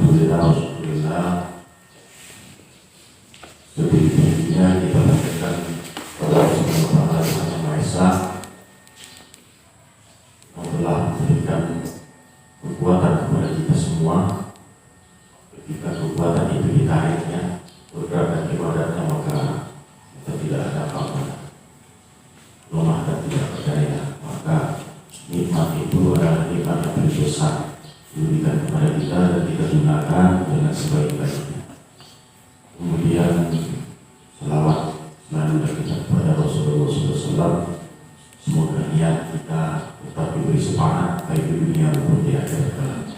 Alhamdulillah. Setinggi-tingginya kita lakukan kepada Allah Subhanahu wa Ta'ala yang telah memberikan kekuatan kepada kita semua. Ketika kekuatan itu ditariknya, bergerak ibadatnya, maka kita tidak ada apa-apa, lemah dan tidak berdaya. Maka nikmat itu adalah nikmat yang paling besar diberikan kepada kita dan kita gunakan dengan sebaik-baiknya. Kemudian selawat selalu kita kepada Rasulullah SAW. Semoga niat kita tetap diberi semangat baik di dunia maupun di akhirat.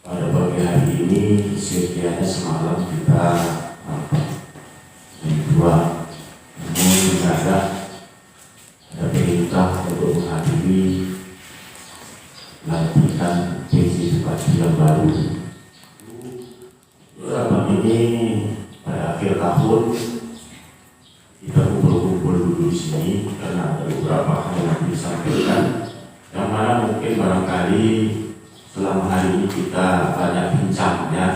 Pada pagi hari ini sekiranya semalam kita dua namun mendadak ada perintah untuk menghadiri lantikan PJ Bupati yang baru. Selama ini pada akhir tahun kita kumpul-kumpul dulu di sini karena ada beberapa hal yang disampaikan yang mana mungkin barangkali selama hari ini kita banyak bincangnya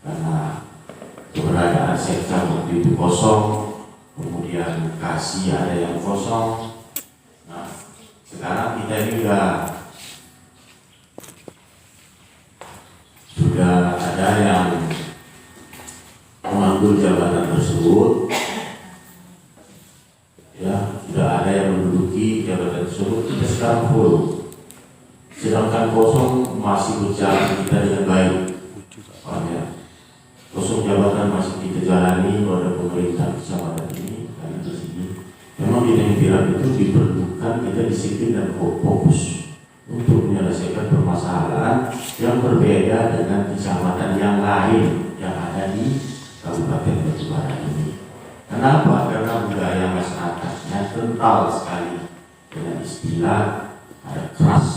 karena keberadaan sektor waktu itu kosong, kemudian kasih ada yang kosong. Nah, sekarang kita ini sudah ada yang mengambil jabatan tersebut, ya sudah ada yang menduduki jabatan tersebut. Kita sekarang full, sedangkan kosong masih berjalan kita dengan baik. Ya, kosong jabatan masih kita jalani oleh pemerintah kecamatan ini. Karena di sini memang di daerah itu diperlukan kita disiplin dan fokus untuk menyelesaikan permasalahan yang berbeda dengan kecamatan yang lain yang ada di Kabupaten Batubara ini. Kenapa? Karena budaya masyarakatnya kental sekali dengan istilah ada keras,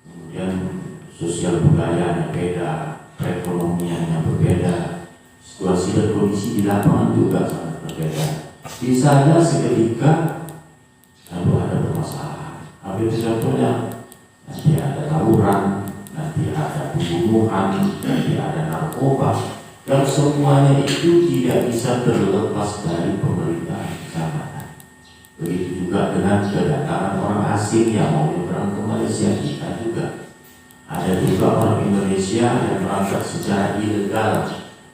kemudian sosial budayanya beda, perekonomiannya berbeda, situasi dan kondisi di lapangan juga sangat berbeda. Bisa saja seketika lalu ada permasalahan. Ambil contohnya, nanti ada tawuran, nanti ada pembunuhan, nanti ada narkoba, yang semuanya itu tidak bisa terlepas dari pemerintah kecamatan. Begitu juga dengan kedatangan orang asing yang mau berangkat ke Malaysia, kita juga ada juga orang Indonesia yang berangkat secara ilegal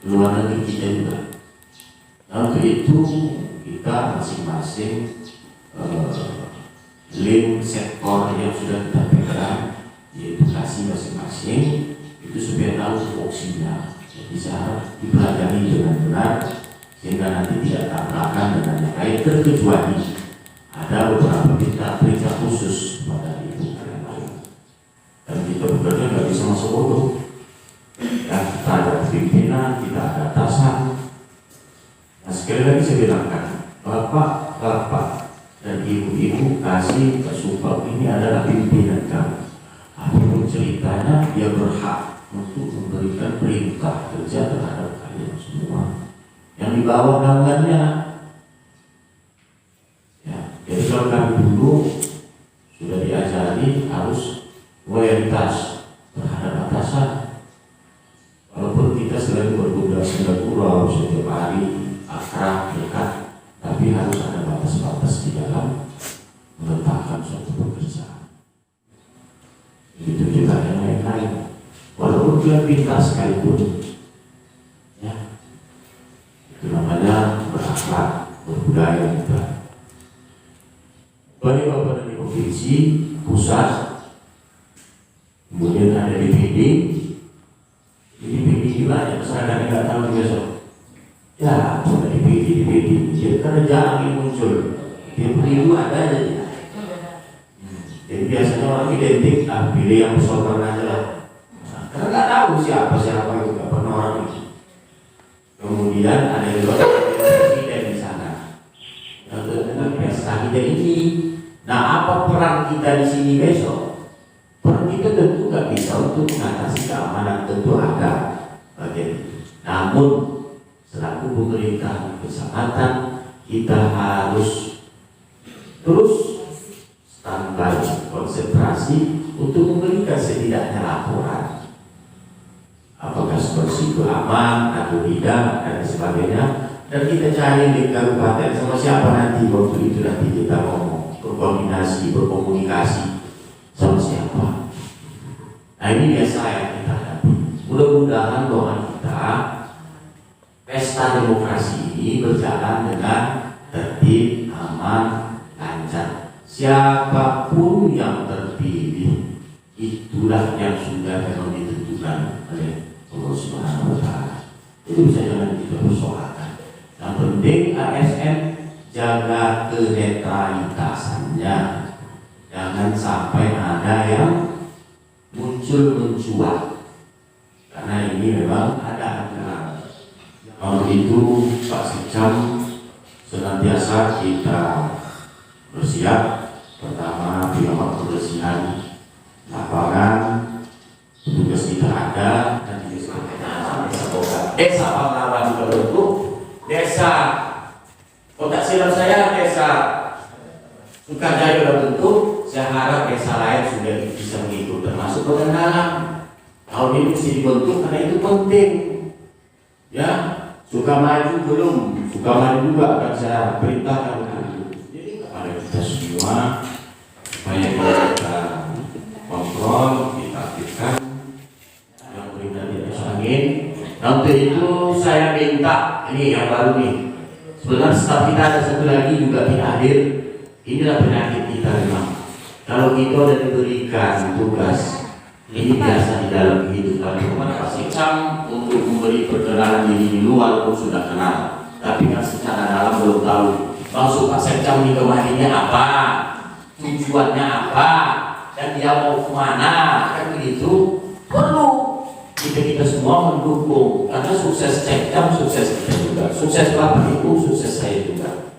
ke luar negeri, kita juga. Nah, untuk itu kita masing-masing link sektor yang sudah kita pegang di edukasi masing-masing itu supaya tahu tupoksinya, bisa dipelajari dengan benar sehingga nanti tidak tabrakan dengan yang lain, terkecuali ada beberapa perintah khusus pada ibu dan kita bekerja nggak bisa masuk bodoh. Ya, kita ada pimpinan, kita ada atasan. Nah, sekali lagi saya bilangkan, bapak dan ibu-ibu kasih sumpah ini adalah pimpinan kamu. Apapun ceritanya, dia berhak untuk memberikan perintah kerja terhadap kalian semua yang di bawah naungannya. Ya, jadi kalau kami dulu sudah diajari harus loyalitas terhadap atasan. Walaupun kita selalu berbudak Singapura setiap hari akrab dekat, tapi harus ada batas-batas di dalam meletakkan suatu pekerjaan. Begitu juga yang lain-lain. Walaupun dia pintar sekalipun, ya, itu namanya berakhlak, berbudaya kita. Baik Bapak dari provinsi, pusat, kemudian ada DPD. DPD gimana ya, masyarakat yang nggak tahu besok. Ya, sudah DPD, jadi karena jarang muncul. Dia beribu ada aja ya. Jadi biasanya orang identik, pilih yang bersopan aja lah. Karena nggak tahu siapa itu, nggak pernah orang itu. Kemudian ada juga presiden di sana. Dengan pesta kita ini. Nah, apa peran kita di sini besok? Peran kita tentu nggak bisa untuk mengatasi keamanan, tentu ada bagian itu. Namun selaku pemerintah kecamatan kita harus terus standby konsentrasi untuk memberikan setidaknya laporan korupsi itu aman atau tidak dan sebagainya, dan kita cari di kabupaten sama siapa nanti waktu itu nanti kita ngomong berkoordinasi berkomunikasi sama siapa. Nah ini biasa yang kita hadapi. Mudah-mudahan doa kita pesta demokrasi ini berjalan dengan tertib, aman, lancar. Siapapun yang terpilih itulah yang sudah memang ditentukan oleh Allah Subhanahu wa Ta'ala. Itu bisa jangan kita persoalkan. Yang penting ASN jaga kenetralitasannya. Jangan sampai ada yang muncul mencuat. Karena ini memang ada aturan. Kalau itu Pak Sekcam senantiasa kita bersiap. Pertama, pihak kebersihan lapangan, tugas kita ada, dan juga desa Pahlawan juga bentuk, desa Kota Silam saya desa Sukajaya sudah bentuk. Saya harap desa lain sudah bisa mengikut, termasuk Kota Dalam. Tahun ini mesti dibentuk karena itu penting. Ya, Sukamaju belum, Sukamaju juga akan saya perintahkan untuk itu. Jadi kepada kita semua supaya kita kontrol, kita aktifkan yang berikan di atas angin. Nah, untuk itu saya minta ini yang baru nih. Sebenarnya staf kita ada satu lagi juga tidak hadir. Inilah penyakit kita memang. Kalau kita sudah diberikan tugas, ini biasa di dalam kehidupan kepada Pak Sekcam untuk memberi perkenalan diri di luar pun sudah kenal, tapi kan secara dalam belum tahu maksud Pak Sekcam ini kemarinnya apa, tujuannya apa, dan dia mau kemana, kan begitu. Perlu kita semua mendukung, karena sukses Sekcam sukses kita juga, sukses Bapak Ibu sukses saya juga.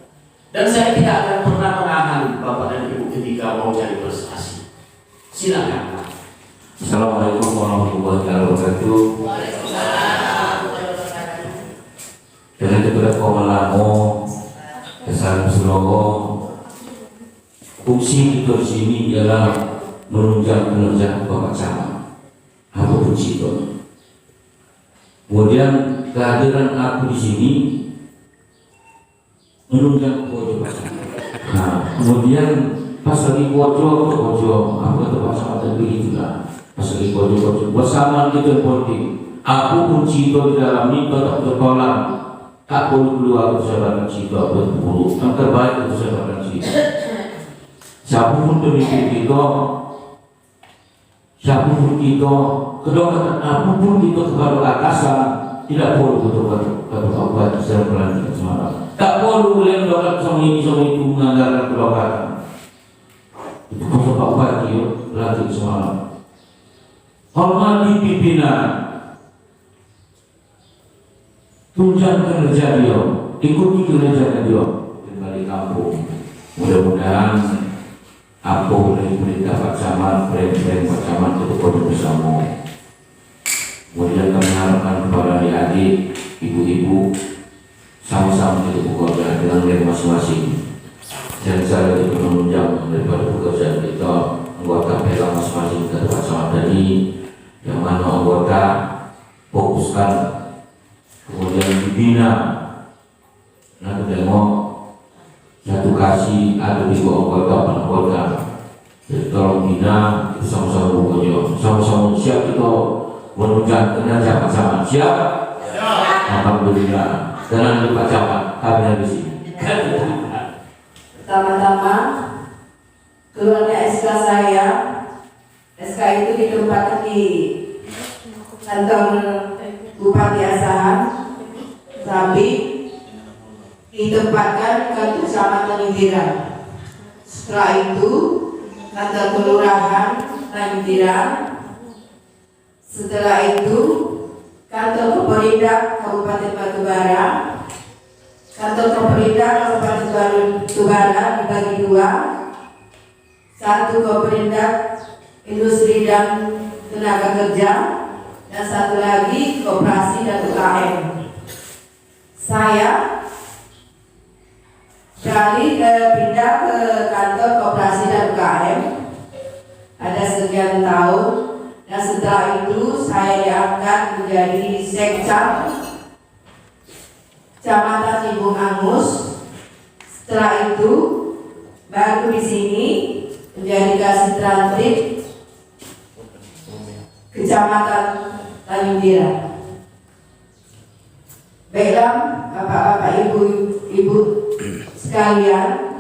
Dan saya tidak akan pernah menahan Bapak dan Ibu ketika mau cari prestasi. Silakan Pak. Assalamualaikum warahmatullahi wabarakatuh. Dengan Ketua Komalamo, Kesalam Surowo, fungsi kita di sini ialah menunjang kinerja Bapak Camat. Aku fungsi itu. Kemudian kehadiran aku di sini menunjang Bojo. Nah, kemudian pas lagi Bojo, aku tetap sama begitu lah. Pas lagi Bojo, bersama kita politik. Aku kunci itu di dalam ini tetap bertolak. Tak perlu keluar usahakan situ berpuluh. Yang terbaik usahakan situ. Siapapun pemimpin kita, siapapun kita, kedokteran apapun kita kepada atasan, tidak perlu kepada obat secara berlanjut semalam. Tak perlu boleh dokter sama ini mengandalkan kedokteran. Itu kosong obat dia lanjut semalam. Hormati pimpinan, tunjang kinerja dia, ikuti kinerja dia kembali kampung. Mudah-mudahan apa boleh dapat sama brand Pak Camat itu pun bersama. Kemudian kami harapkan kepada adik-adik, ibu-ibu, sama-sama kita bekerja dengan diri masing-masing. Dan saya juga menunjang daripada pekerjaan kita anggota PLA masing-masing dari Pak Camat tadi, yang mana anggota fokuskan, kemudian dibina. Nah, tengok satu kasih ada di bawah anggota. Jadi tolong bina, kita sama-sama bekerja, sama-sama siap kita menunjang kinerja Pak Camat. Siap? Alhamdulillah. Dan Pak Camat, kami di sini. Pertama-tama keluarnya SK saya. SK itu ditempatkan di kantor Bupati Asahan, tapi ditempatkan ke Kecamatan Indiran. Setelah itu kantor kelurahan Indiran. Setelah itu kantor Koperindak Kabupaten Batubara. Kantor Koperindak Kabupaten Batubara dibagi dua. Satu Koperindak Industri dan Tenaga Kerja, dan satu lagi Koperasi dan UKM. Saya pindah ke kantor Koperasi dan UKM ada sekian tahun, dan Nah setelah itu saya diangkat menjadi sekcam Kecamatan Cibung Angus. Setelah itu baru di sini menjadi kasih transit Kecamatan Tanjung Bira. Baiklah bapak-bapak, ibu sekalian,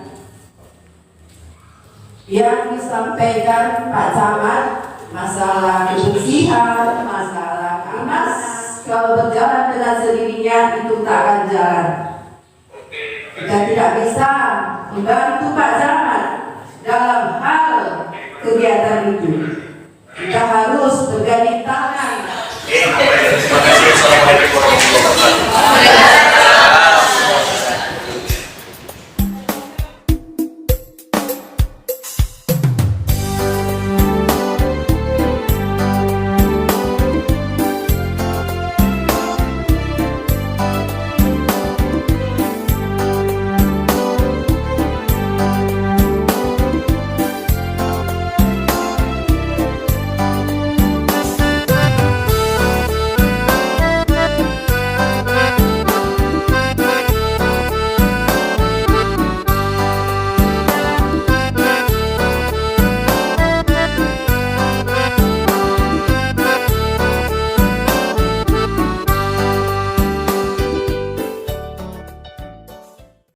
yang disampaikan Pak Camat masalah kebersihan, masalah kemas, kalau berjalan dengan sendirinya itu tak akan jalan. Kita tidak bisa membantu Pak Camat dalam hal kegiatan itu. Kita harus berganding tangan